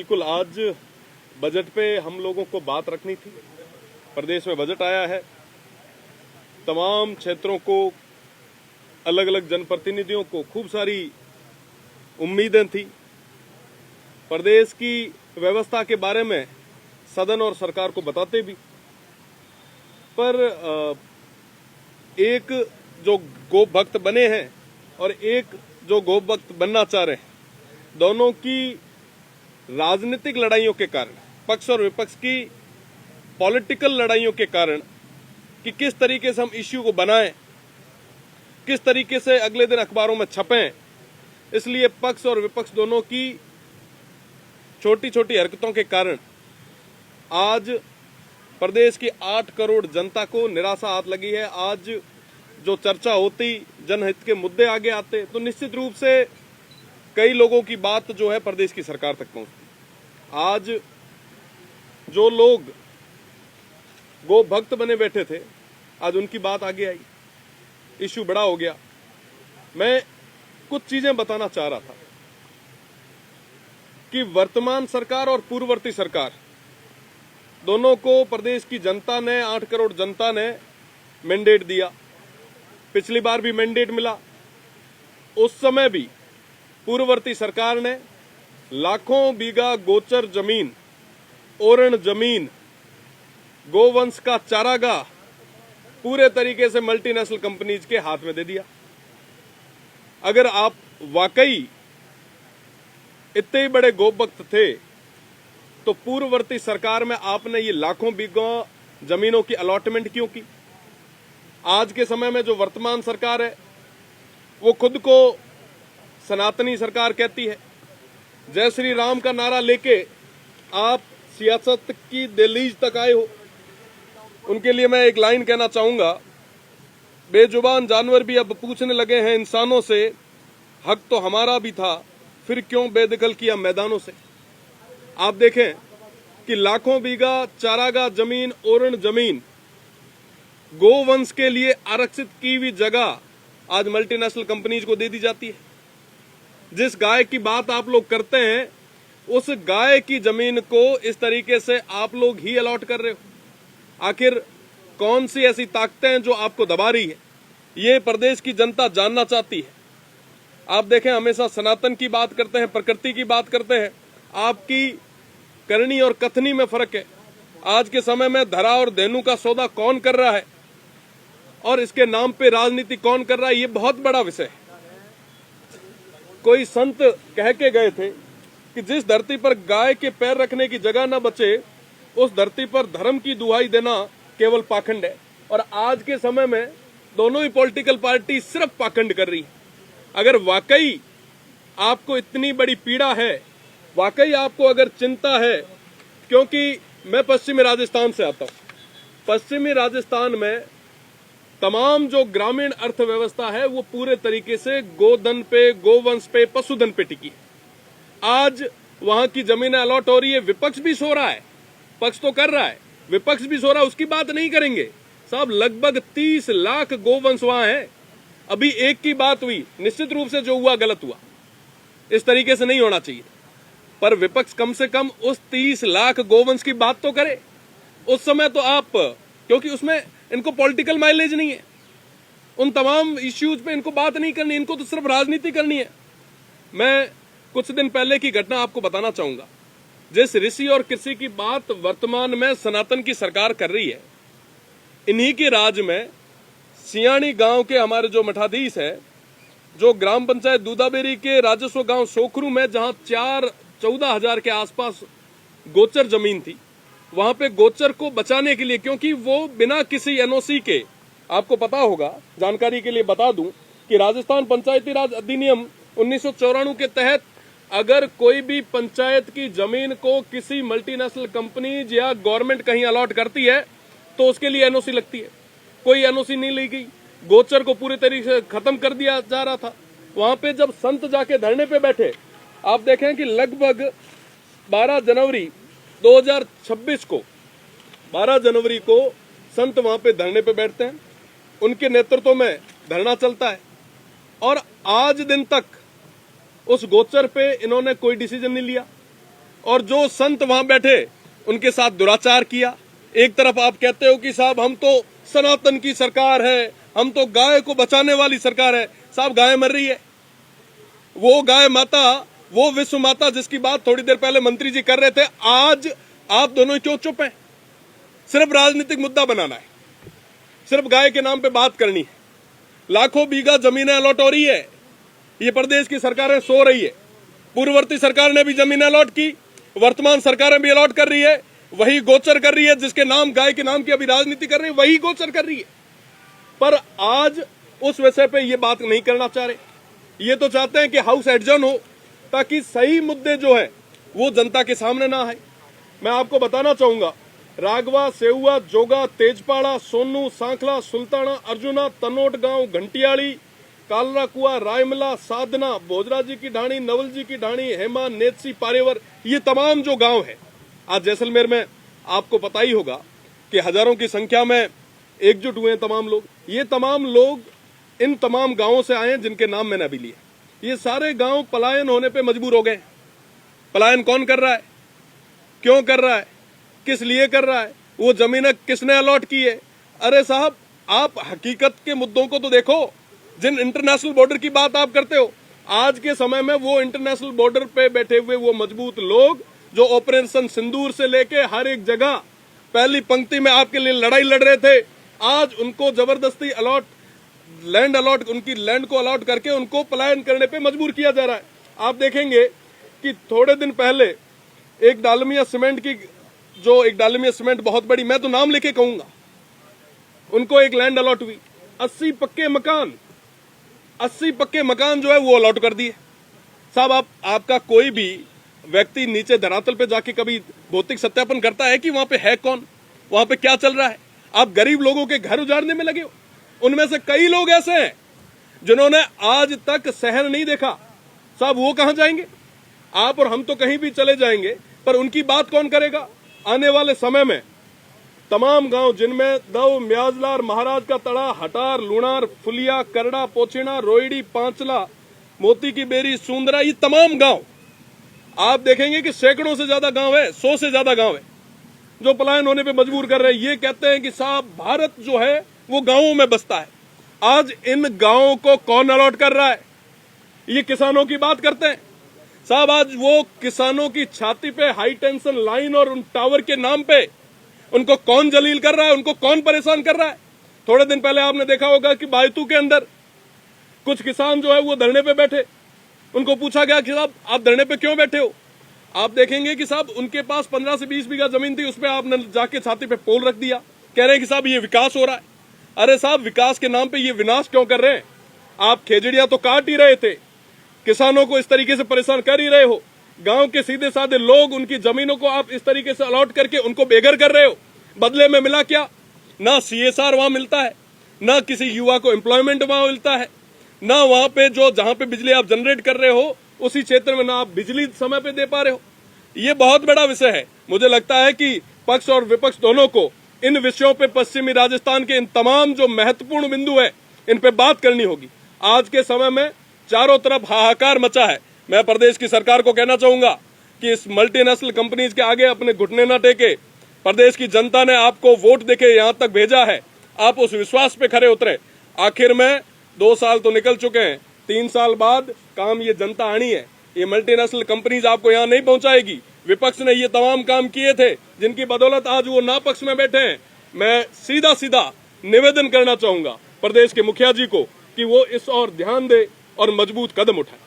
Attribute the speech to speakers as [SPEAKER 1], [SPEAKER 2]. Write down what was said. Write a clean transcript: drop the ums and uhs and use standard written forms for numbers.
[SPEAKER 1] बिल्कुल, आज बजट पे हम लोगों को बात रखनी थी। प्रदेश में बजट आया है, तमाम क्षेत्रों को, अलग अलग जनप्रतिनिधियों को खूब सारी उम्मीदें थी। प्रदेश की व्यवस्था के बारे में सदन और सरकार को बताते भी, पर एक जो गोप भक्त बने हैं और एक जो गोप भक्त बनना चाह रहे हैं, दोनों की राजनीतिक लड़ाइयों के कारण, पक्ष और विपक्ष की पॉलिटिकल लड़ाइयों के कारण कि किस तरीके से हम इश्यू को बनाएं, किस तरीके से अगले दिन अखबारों में छपें, इसलिए पक्ष और विपक्ष दोनों की छोटी छोटी हरकतों के कारण आज प्रदेश की 8 करोड़ जनता को निराशा हाथ लगी है। आज जो चर्चा होती, जनहित के मुद्दे आगे आते, तो निश्चित रूप से कई लोगों की बात जो है प्रदेश की सरकार तक पहुंचती। आज जो लोग गो भक्त बने बैठे थे, आज उनकी बात आगे आई, इश्यू बड़ा हो गया। मैं कुछ चीजें बताना चाह रहा था कि वर्तमान सरकार और पूर्ववर्ती सरकार दोनों को प्रदेश की जनता ने, 8 करोड़ जनता ने मैंडेट दिया। पिछली बार भी मैंडेट मिला। उस समय भी पूर्ववर्ती सरकार ने लाखों बीघा गोचर जमीन, ओरण जमीन, गोवंश का चारागाह पूरे तरीके से मल्टीनेशनल कंपनीज के हाथ में दे दिया। अगर आप वाकई इतने बड़े गोभक्त थे तो पूर्ववर्ती सरकार में आपने ये लाखों बीघा जमीनों की अलॉटमेंट क्यों की? आज के समय में जो वर्तमान सरकार है वो खुद को सनातनी सरकार कहती है। जय श्री राम का नारा लेके आप सियासत की दहलीज तक आए हो। उनके लिए मैं एक लाइन कहना चाहूंगा, बेजुबान जानवर भी अब पूछने लगे हैं इंसानों से, हक तो हमारा भी था, फिर क्यों बेदखल किया मैदानों से। आप देखें कि लाखों बीघा चारागाह जमीन, ओरण जमीन, गोवंश के लिए आरक्षित की हुई जगह आज मल्टीनेशनल कंपनीज को दे दी जाती है। जिस गाय की बात आप लोग करते हैं, उस गाय की जमीन को इस तरीके से आप लोग ही अलॉट कर रहे हो। आखिर कौन सी ऐसी ताकतें हैं जो आपको दबा रही है? ये प्रदेश की जनता जानना चाहती है। आप देखें, हमेशा सनातन की बात करते हैं, प्रकृति की बात करते हैं, आपकी करनी और कथनी में फर्क है। आज के समय में धरा और धेनु का सौदा कौन कर रहा है और इसके नाम पे राजनीति कौन कर रहा है, ये बहुत बड़ा विषय है। कोई संत कह के गए थे कि जिस धरती पर गाय के पैर रखने की जगह न बचे, उस धरती पर धर्म की दुहाई देना केवल पाखंड है। और आज के समय में दोनों ही पॉलिटिकल पार्टी सिर्फ पाखंड कर रही है। अगर वाकई आपको इतनी बड़ी पीड़ा है, वाकई आपको अगर चिंता है, क्योंकि मैं पश्चिमी राजस्थान से आता हूं। पश्चिमी राजस्थान में तमाम जो ग्रामीण अर्थव्यवस्था है वो पूरे तरीके से गोधन पे, गोवंश पे, पशुधन पे टिकी है। आज वहां की जमीनें अलॉट हो रही है। विपक्ष भी सो रहा है, पक्ष तो कर रहा है, विपक्ष भी सो रहा है, उसकी बात नहीं करेंगे साहब। लगभग 30 लाख गोवंश वहां है। अभी एक की बात हुई, निश्चित रूप से जो हुआ गलत हुआ, इस तरीके से नहीं होना चाहिए, पर विपक्ष कम से कम उस 30 लाख गोवंश की बात तो करे। उस समय तो आप, क्योंकि उसमें इनको पॉलिटिकल माइलेज नहीं है, उन तमाम इश्यूज पे इनको बात नहीं करनी, इनको तो सिर्फ राजनीति करनी है। मैं कुछ दिन पहले की घटना आपको बताना चाहूंगा। जिस ऋषि और कृषि की बात वर्तमान में सनातन की सरकार कर रही है, इन्हीं के राज में सियाणी गांव के हमारे जो मठाधीश है, जो ग्राम पंचायत दूधाबेरी के राजस्व गांव सोखरू में, जहां 14,000 के आसपास गोचर जमीन थी, वहां पे गोचर को बचाने के लिए, क्योंकि वो बिना किसी एनओसी के, आपको पता होगा, जानकारी के लिए बता दूं कि राजस्थान पंचायती राज अधिनियम 1994 के तहत अगर कोई भी पंचायत की जमीन को किसी मल्टीनेशनल कंपनी या गवर्नमेंट कहीं अलॉट करती है तो उसके लिए एनओसी लगती है। कोई एनओसी नहीं ली गई, गोचर को पूरी तरीके से खत्म कर दिया जा रहा था। वहां पे जब संत जाके धरने पे बैठे, आप देखें कि लगभग 12 जनवरी 2026 को, 12 जनवरी को संत वहां पे धरने पे बैठते हैं, उनके नेतृत्व में धरना चलता है और आज दिन तक उस गोचर पे इन्होंने कोई डिसीजन नहीं लिया। और जो संत वहां बैठे उनके साथ दुराचार किया। एक तरफ आप कहते हो कि साहब हम तो सनातन की सरकार है, हम तो गाय को बचाने वाली सरकार है। साहब गाय मर रही है, वो गाय माता, वो विश्व माता जिसकी बात थोड़ी देर पहले मंत्री जी कर रहे थे, आज आप दोनों क्यों चुप हैं? सिर्फ राजनीतिक मुद्दा बनाना है, सिर्फ गाय के नाम पे बात करनी है। लाखों बीघा जमीनें अलॉट हो रही है, ये प्रदेश की सरकारें सो रही है। पूर्ववर्ती सरकार ने भी जमीनें अलॉट की, वर्तमान सरकारें भी अलॉट कर रही है। वही गोचर कर रही है जिसके नाम गाय के नाम की अभी राजनीति कर रही है, वही गोचर कर रही है। पर आज उस विषय पे ये बात नहीं करना चाह रहे। ये तो चाहते हैं कि हाउस एडजर्न हो ताकि सही मुद्दे जो है वो जनता के सामने ना आए। मैं आपको बताना चाहूंगा, रागवा, सेहुआ, जोगा, तेजपाड़ा, सोनू, सांखला, सुल्ताना, अर्जुना, तनोट गांव, घंटियाली, कालरा कुआ, रायमला, साधना, भोजरा जी की ढाणी, नवल जी की ढाणी, हेमा, नेतसी, पारेवर, ये तमाम जो गांव है, आज जैसलमेर में आपको पता ही होगा कि हजारों की संख्या में एकजुट हुए हैं तमाम लोग। ये तमाम लोग इन तमाम गांवों से आए हैं जिनके नाम मैंने अभी लिए। ये सारे गांव पलायन होने पे मजबूर हो गए। पलायन कौन कर रहा है, क्यों कर रहा है, किस लिए कर रहा है, वो जमीनें किसने अलॉट की है? अरे साहब, आप हकीकत के मुद्दों को तो देखो। जिन इंटरनेशनल बॉर्डर की बात आप करते हो, आज के समय में वो इंटरनेशनल बॉर्डर पे बैठे हुए वो मजबूत लोग जो ऑपरेशन सिंदूर से लेके हर एक जगह पहली पंक्ति में आपके लिए लड़ाई लड़ रहे थे, आज उनको जबरदस्ती उनकी लैंड को अलॉट करके उनको पलायन करने पे मजबूर किया जा रहा है। आप देखेंगे कि थोड़े दिन पहले एक डालमिया सीमेंट बहुत बड़ी, मैं तो नाम लेके कहूंगा, उनको एक लैंड अलॉट हुई। 80 पक्के मकान जो है वो अलॉट कर दिए। साहब, आपका कोई भी व्यक्ति नीचे धरातल पे जाके कभी भौतिक सत्यापन करता है कि वहां पे है कौन, वहां पे क्या चल रहा है? आप गरीब लोगों के घर उजाड़ने में लगे हो। उनमें से कई लोग ऐसे हैं जिन्होंने आज तक शहर नहीं देखा। साहब, वो कहां जाएंगे? आप और हम तो कहीं भी चले जाएंगे, पर उनकी बात कौन करेगा? आने वाले समय में तमाम गांव जिनमें दव, म्याजलार, महाराज का तड़ा, हटार, लुणार, फुलिया, करड़ा, पोछिना, रोईडी, पांचला, मोती की बेरी, सुंदरा, ये तमाम गांव आप देखेंगे कि सैकड़ों से ज्यादा गांव है, 100 से ज्यादा गांव है जो पलायन होने पे मजबूर कर रहे हैं। ये कहते हैं कि साहब भारत जो है वो गांवों में बसता है। आज इन गांवों को कौन अलॉट कर रहा है? ये किसानों की बात करते हैं। साहब, आज वो किसानों की छाती पे हाई टेंशन लाइन और उन टावर के नाम पे उनको कौन जलील कर रहा है, उनको कौन परेशान कर रहा है? थोड़े दिन पहले आपने देखा होगा कि बायतू के अंदर कुछ किसान जो है वो धरने पे बैठे। उनको पूछा गया कि साहब आप धरने पे क्यों बैठे हो? आप देखेंगे कि साहब उनके पास 15 से 20 बीघा जमीन थी, उसपे आपने जाके छाती पे पोल रख दिया। कह रहे हैं कि साहब ये विकास हो रहा है। अरे साहब, विकास के नाम पे ये विनाश क्यों कर रहे हैं? आप खेजड़ियां तो काट ही रहे थे, किसानों को इस तरीके से परेशान कर ही रहे हो। गांव के सीधे साधे लोग, उनकी जमीनों को आप इस तरीके से अलॉट करके उनको बेघर कर रहे हो। बदले में मिला क्या? ना CSR वहां मिलता है, ना किसी युवा को एम्प्लॉयमेंट वहां मिलता है, ना वहां पे जहां पे बिजली आप जनरेट कर रहे हो उसी क्षेत्र में ना आप बिजली समय पे दे पा रहे हो। ये बहुत बड़ा विषय है। मुझे लगता है कि पक्ष और विपक्ष दोनों को इन विषयों पे पश्चिमी राजस्थान के इन तमाम जो महत्वपूर्ण बिंदु है इन पे बात करनी होगी। आज के समय में चारों तरफ हाहाकार मचा है। मैं प्रदेश की सरकार को कहना चाहूंगा कि इस मल्टीनेशनल कंपनीज के आगे अपने घुटने न टेके। प्रदेश की जनता ने आपको वोट देके यहाँ तक भेजा है, आप उस विश्वास पे खरे उतरे। आखिर में 2 साल तो निकल चुके हैं, 3 साल बाद काम ये जनता आनी है। ये मल्टीनेशनल कंपनीज आपको यहाँ नहीं पहुंचाएगी। विपक्ष ने ये तमाम काम किए थे जिनकी बदौलत आज वो ना पक्ष में बैठे हैं। मैं सीधा सीधा निवेदन करना चाहूंगा प्रदेश के मुखिया जी को कि वो इस और ध्यान दे और मजबूत कदम उठाए।